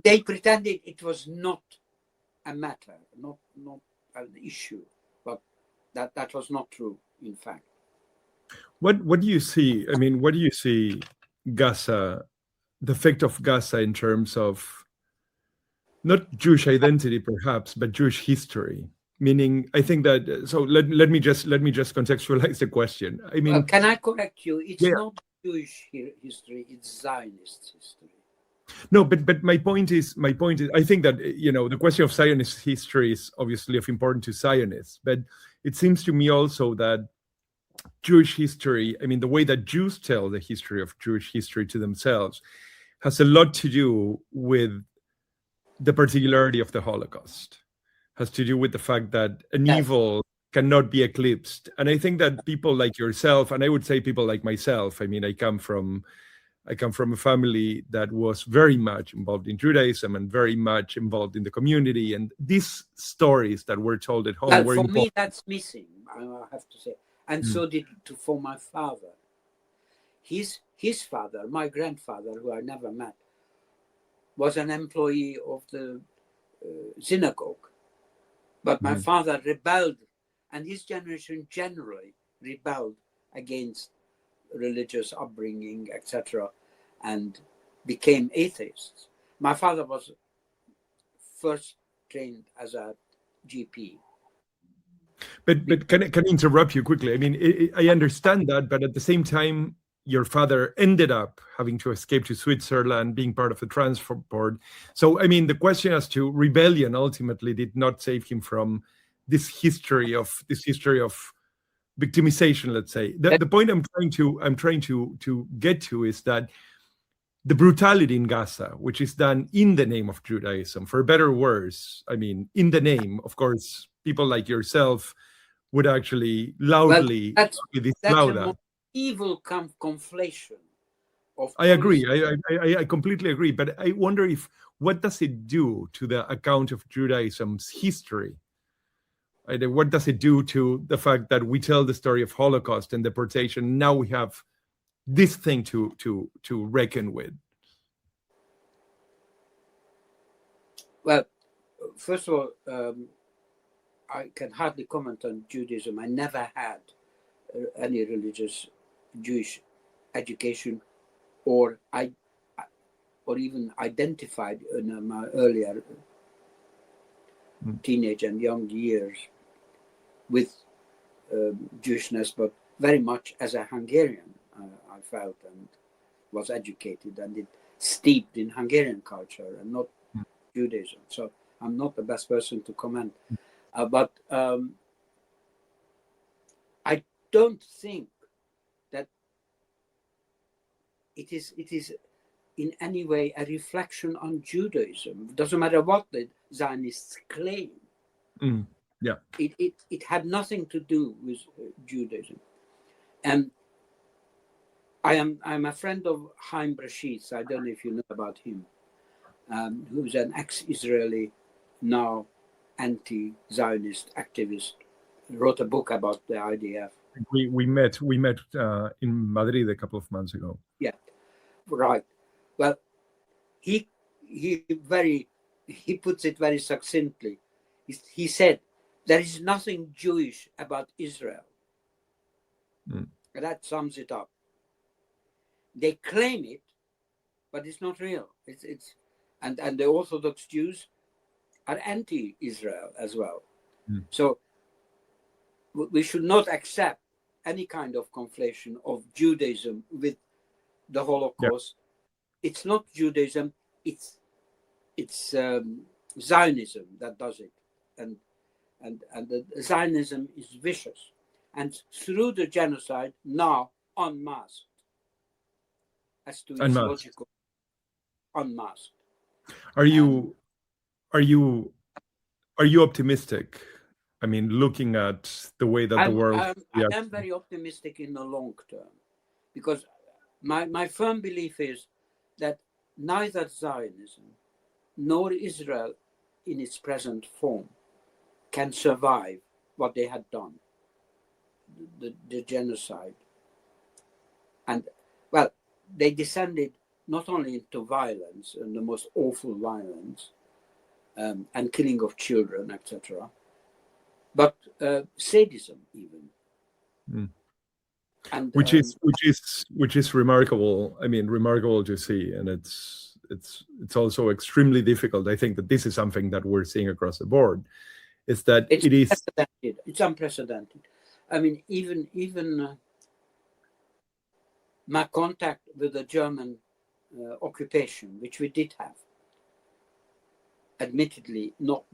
They pretended it was not a matter, not an issue, but that was not true, in fact. What do you see? I mean, what do you see Gaza, the effect of Gaza in terms of not Jewish identity, perhaps, but Jewish history? Meaning, I think that. So let me just contextualize the question. I mean, can I correct you? It's not Jewish history; it's Zionist history. No, but my point is, I think that, the question of Zionist history is obviously of importance to Zionists, but it seems to me also that Jewish history, I mean, the way that Jews tell the history of Jewish history to themselves, has a lot to do with the particularity of the Holocaust, has to do with the fact that an evil cannot be eclipsed. And I think that people like yourself, and I would say people like myself, I mean, I come from a family that was very much involved in Judaism and very much involved in the community. And these stories that were told at home were for important. me, that's missing, I have to say. And so did for my father. His father, my grandfather, who I never met, was an employee of the synagogue. But my father rebelled, and his generation generally rebelled against religious upbringing, etc., and became atheists. My father was first trained as a GP. But can I interrupt you quickly? I mean, I understand that, but at the same time, your father ended up having to escape to Switzerland, being part of the transport. So, I mean, the question as to rebellion ultimately did not save him from this history of victimization, let's say. The point I'm trying to get to is that the brutality in Gaza, which is done in the name of Judaism, for better or worse, I mean, in the name, of course, people like yourself would actually loudly that's a more evil conflation of I agree. I completely agree. But I wonder what does it do to the account of Judaism's history? What does it do to the fact that we tell the story of Holocaust and deportation? Now we have this thing to reckon with. Well, first of all, I can hardly comment on Judaism. I never had any religious Jewish education, or even identified in my earlier teenage and young years with Jewishness, but very much as a Hungarian, I felt and was educated and steeped in Hungarian culture and not Judaism. So I'm not the best person to comment. But I don't think that it is in any way a reflection on Judaism. It doesn't matter what the Zionists claim. Yeah, it had nothing to do with Judaism. And I'm a friend of Chaim Brashitz. I don't know if you know about him, who's an ex-Israeli, now anti-Zionist activist, wrote a book about the IDF. We met in Madrid a couple of months ago. Yeah, right. Well, he puts it very succinctly. He said, there is nothing Jewish about Israel. Mm. That sums it up. They claim it, but it's not real. And the Orthodox Jews are anti-Israel as well. Mm. So we should not accept any kind of conflation of Judaism with the Holocaust. Yeah. It's not Judaism, it's Zionism that does it. And the Zionism is vicious. And through the genocide, now unmasked, as to its logical unmasked. Are you optimistic? I mean, looking at the way that the world... I am very optimistic in the long term, because my firm belief is that neither Zionism nor Israel in its present form can survive what they had done, the genocide. And, well, they descended not only into violence, and the most awful violence, and killing of children, etc., but sadism even. Mm. And, which is remarkable. I mean, remarkable to see, and it's also extremely difficult. I think that this is something that we're seeing across the board. Is that it's unprecedented. I mean, even my contact with the German occupation, which we did have, admittedly not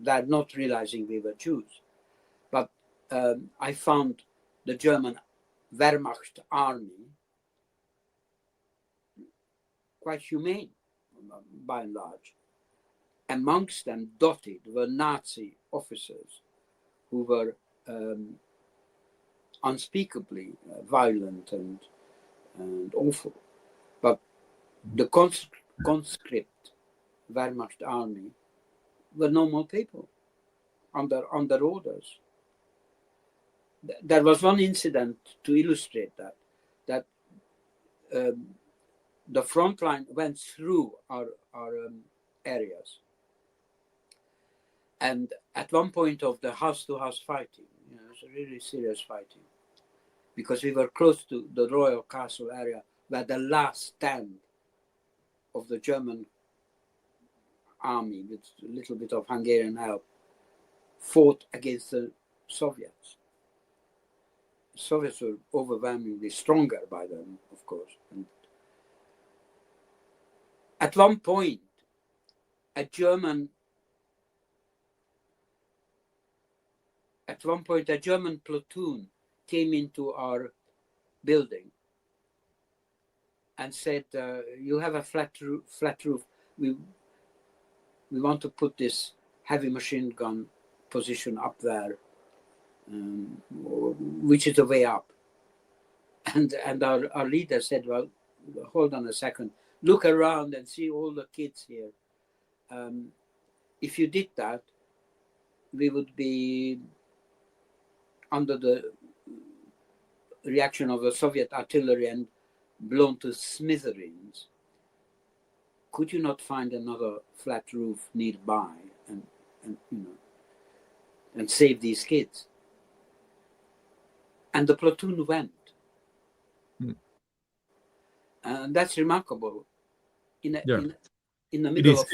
realizing we were Jews, but I found the German Wehrmacht army quite humane, by and large. Amongst them, dotted, were Nazi officers who were unspeakably violent and awful. But the conscript Wehrmacht army were normal people under orders. There was one incident to illustrate that the front line went through our areas. And at one point of the house-to-house fighting, it was a really serious fighting, because we were close to the royal castle area where the last stand of the German army, with a little bit of Hungarian help, fought against the Soviets. The Soviets were overwhelmingly stronger by then, of course. And at one point, a German platoon came into our building and said, you have a flat roof. We want to put this heavy machine gun position up there, which is the way up. And our leader said, well, hold on a second. Look around and see all the kids here. If you did that, we would be under the reaction of the Soviet artillery and blown to smithereens. Could you not find another flat roof nearby and save these kids? And the platoon went. And that's remarkable. In the middle of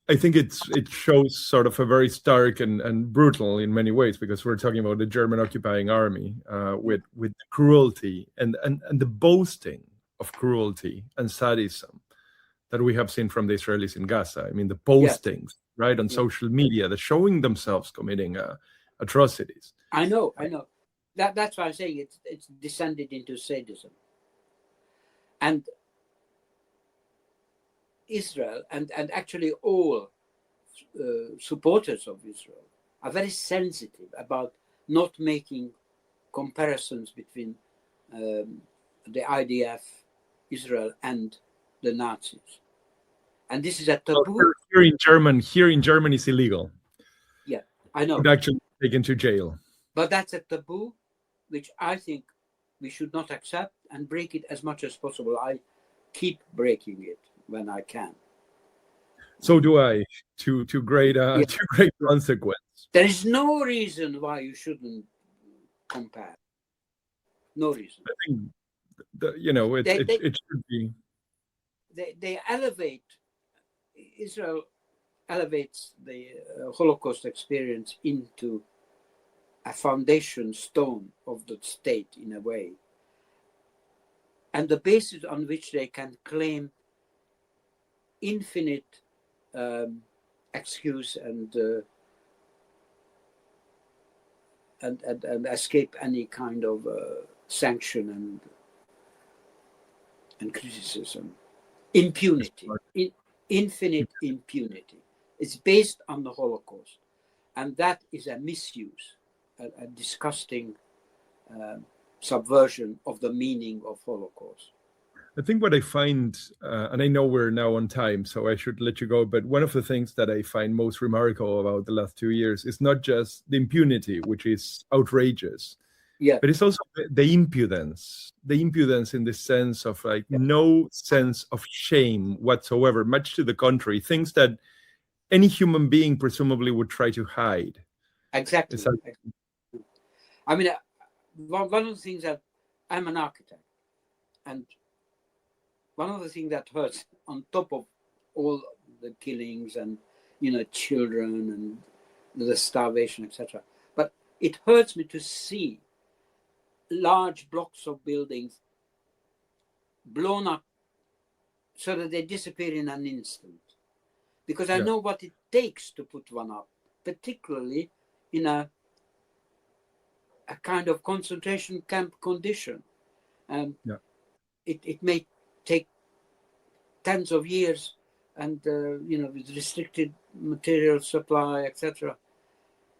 I think it shows sort of a very stark and brutal in many ways, because we're talking about the German occupying army with cruelty and the boasting of cruelty and sadism that we have seen from the Israelis in Gaza. I mean, the postings, right, on social media, the showing themselves committing atrocities. I know. That's why I'm saying it's descended into sadism. And Israel and actually all supporters of Israel are very sensitive about not making comparisons between the IDF, Israel, and the Nazis. And this is a taboo. Well, here in Germany, it's illegal. Yeah, I know. Would actually be taken to jail. But that's a taboo which I think we should not accept, and break it as much as possible. I keep breaking it when I can. So do I, to great Yeah. to great consequence. There is no reason why you shouldn't compare. No reason. I think it should be. They elevate, Israel elevates the Holocaust experience into a foundation stone of the state in a way, and the basis on which they can claim infinite excuse and escape any kind of sanction and criticism. Impunity, infinite impunity. It's based on the Holocaust, and that is a misuse, a disgusting subversion of the meaning of Holocaust. I think what I find, and I know we're now on time, so I should let you go, but one of the things that I find most remarkable about the last 2 years is not just the impunity, which is outrageous, Yeah, but it's also the impudence in the sense of like no sense of shame whatsoever, much to the contrary, things that any human being presumably would try to hide. exactly. I mean, one of the things that I'm an architect, and one of the things that hurts on top of all the killings and, children and the starvation, etc. But it hurts me to see large blocks of buildings blown up so that they disappear in an instant. Because I know what it takes to put one up, particularly in a kind of concentration camp condition. It may take tens of years, and with restricted material supply, etc.,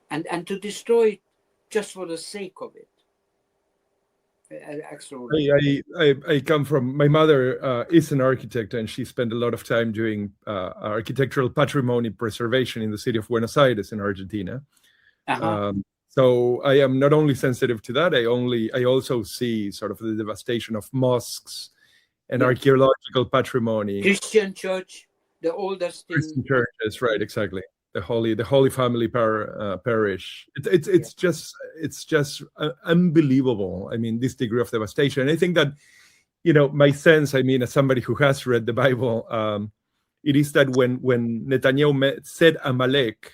and to destroy it just for the sake of it. I come from, my mother is an architect, and she spent a lot of time doing architectural patrimony preservation in the city of Buenos Aires in Argentina. So I am not only sensitive to that, I also see sort of the devastation of mosques and archaeological patrimony. Christian church, the oldest Christian churches, right? Exactly. The Holy Family parish. It's just unbelievable. I mean, this degree of devastation. And I think that, my sense, I mean, as somebody who has read the Bible, it is that when Netanyahu said Amalek,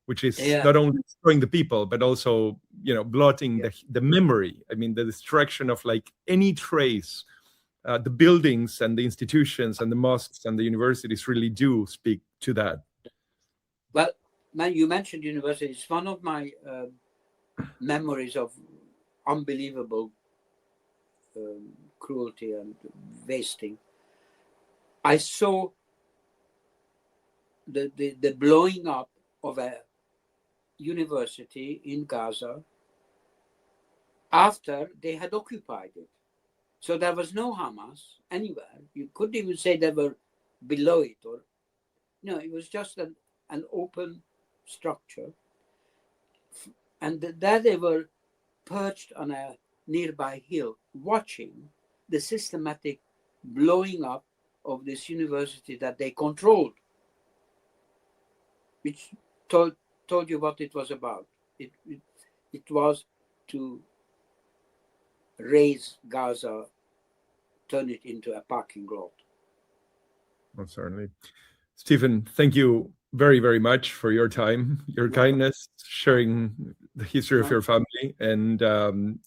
which is not only destroying the people, but also, blotting the memory. I mean, the destruction of like any trace. The buildings and the institutions and the mosques and the universities really do speak to that. Well, you mentioned universities. One of my memories of unbelievable cruelty and wasting. I saw the blowing up of a university in Gaza after they had occupied it. So there was no Hamas anywhere. You couldn't even say they were below it, or it was just an open structure, and there they were perched on a nearby hill, watching the systematic blowing up of this university that they controlled, which told you what it was about. It was to raise Gaza, turn it into a parking lot. Well, certainly. Stephen, thank you very, very much for your time, your kindness, sharing the history of your family. And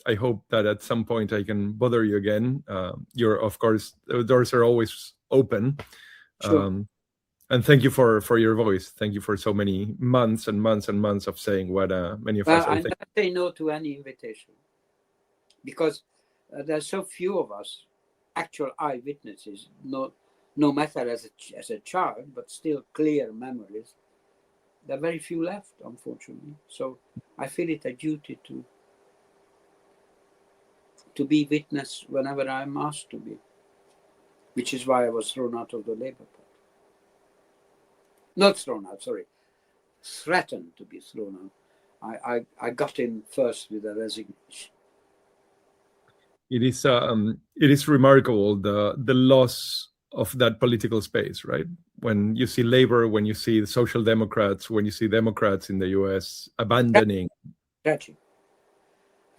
I hope that at some point I can bother you again. Of course, the doors are always open. Sure. And thank you for your voice. Thank you for so many months and months and months of saying what many of us are thinking. I never say no to any invitation, because there's so few of us actual eyewitnesses, no matter as a child, but still clear memories. There are very few left, unfortunately. So I feel it a duty to be witness whenever I'm asked to be, which is why I was thrown out of the Labour Party. Not thrown out, sorry. Threatened to be thrown out. I got in first with a resignation. It is remarkable the loss of that political space, right? When you see Labor, when you see the Social Democrats, when you see Democrats in the US abandoning. Tragic.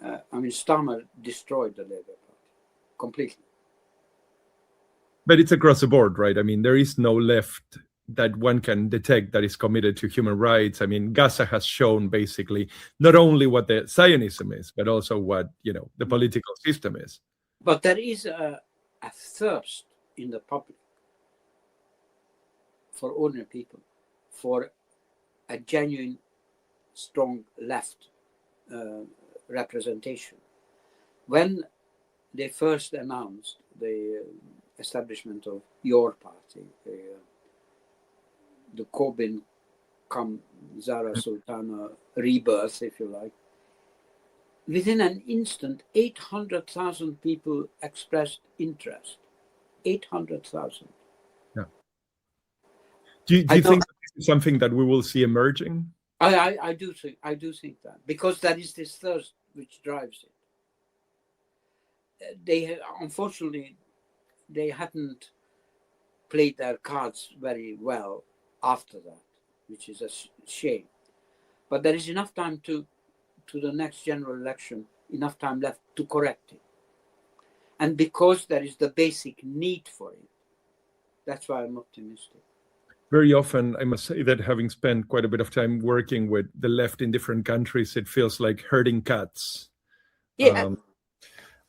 I mean, Starmer destroyed the Labour Party completely. But it's across the board, right? I mean, there is no left that one can detect that is committed to human rights. I mean, Gaza has shown basically not only what the Zionism is, but also what, the political system is. But there is a thirst in the public for ordinary people, for a genuine, strong left representation. When they first announced the establishment of your party, the Corbyn Zara Sultana rebirth, if you like, within an instant, 800,000 people expressed interest. 800,000. Yeah. Do you think this is something that we will see emerging? I do think that, because that is this thirst which drives it. Unfortunately, they hadn't played their cards very well after that, which is a shame. But there is enough time to the next general election, enough time left to correct it. And because there is the basic need for it, that's why I'm optimistic. Very often, I must say that having spent quite a bit of time working with the left in different countries, it feels like herding cats. Yeah.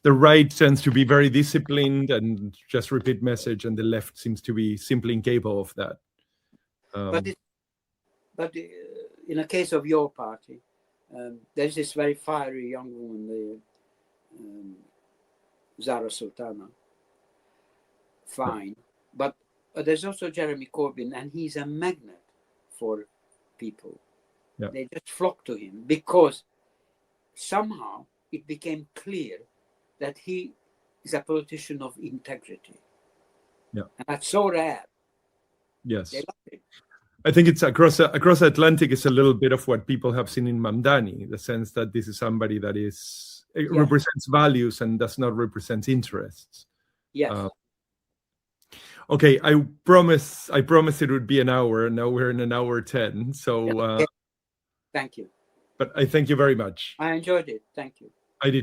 The right tends to be very disciplined and just repeat message, and the left seems to be simply incapable of that. But in the case of your party, there's this very fiery young woman, Zara Sultana. Fine. But there's also Jeremy Corbyn, and he's a magnet for people. Yeah. They just flock to him because somehow it became clear that he is a politician of integrity. Yeah. And that's so rare. Yes. They love him. I think it's across the Atlantic. It's a little bit of what people have seen in Mamdani, the sense that this is somebody that represents values and does not represent interests. Yes. Okay, I promise it would be an hour. Now we're in an hour 10. So Thank you. But I thank you very much. I enjoyed it. Thank you.